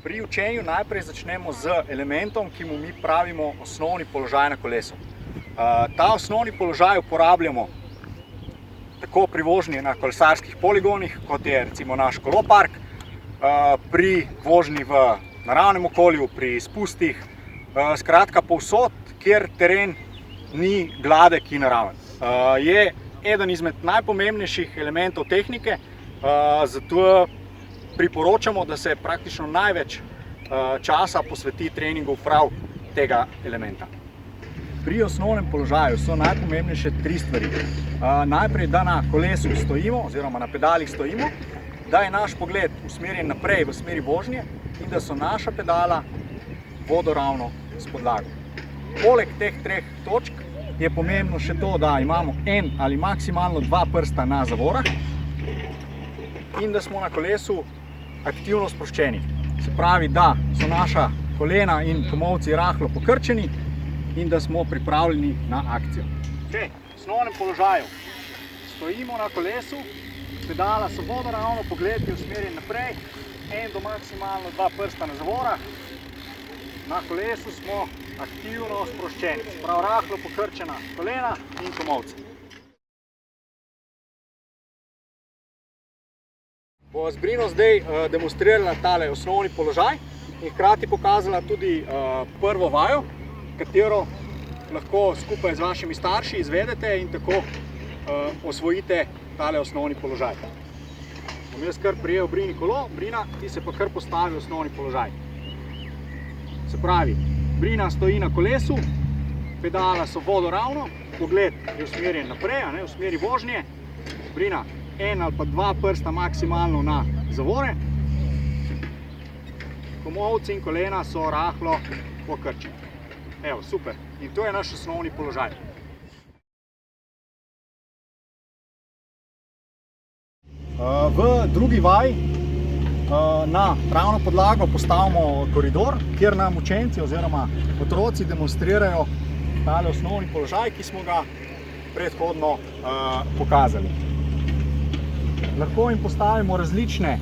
Pri učenju najprej začnemo z elementom, ki mu mi pravimo osnovni položaj na kolesu. Ta osnovni položaj uporabljamo tako pri vožnji na kolesarskih poligonih, kot je recimo naš kolopark, pri vožnji v naravnem okolju, pri spustih, skratka povsod, kjer teren ni gladek in naraven. Je eden izmed najpomembnejših elementov tehnike, zato priporočamo, da se praktično največ časa posveti treningu prav tega elementa. Pri osnovnem položaju so najpomembnejše tri stvari. Najprej, da na kolesu stojimo oziroma na pedalih stojimo, da je naš pogled usmerjen naprej v smeri vožnje in da so naša pedala vodoravno s podlago. Poleg teh treh točk je pomembno še to, da imamo en ali maksimalno dva prsta na zavorah in da smo na kolesu aktivno sproščeni. Se pravi, da so naša kolena in komolci rahlo pokrčeni in da smo pripravljeni na akcijo. V osnovnem položaju stojimo na kolesu, pedala so vodoravno, pogled je usmerjen naprej, en do maksimalno dva prsta na zavorah. Na kolesu smo aktivno sproščeni, se pravi rahlo pokrčena kolena in komolci. Bo z Brino zdaj demonstrirala tale osnovni položaj in hkrati pokazala tudi prvo vajo, katero lahko skupaj z vašimi starši izvedete in tako osvojite tale osnovni položaj. Bom jaz kar prijel Brini kolo, Brina, ti se pa kar postavi v osnovni položaj. Se pravi, Brina stoji na kolesu, pedala so vodoravno, pogled je usmerjen naprej, v smeri vožnje. Brina, en ali pa dva prsta maksimalno na zavore. Komolci in kolena so rahlo pokrčeni. Evo, super. In to je naš osnovni položaj. V drugi vaji na ravno podlago postavimo koridor, kjer nam učenci oziroma otroci demonstrirajo tale osnovni položaj, ki smo ga predhodno pokazali. Lahko jim postavimo različne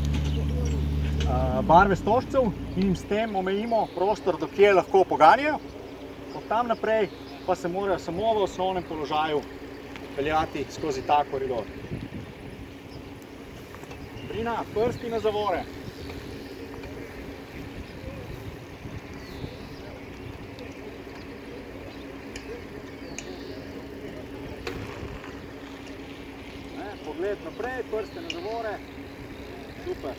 barve stožcev in jim s tem omejimo prostor, do kje lahko poganjajo. Od tam naprej pa se morajo samo v osnovnem položaju peljati skozi ta koridor. Brina, prsti na zavore. Pogled naprej, prste na zavore. Super.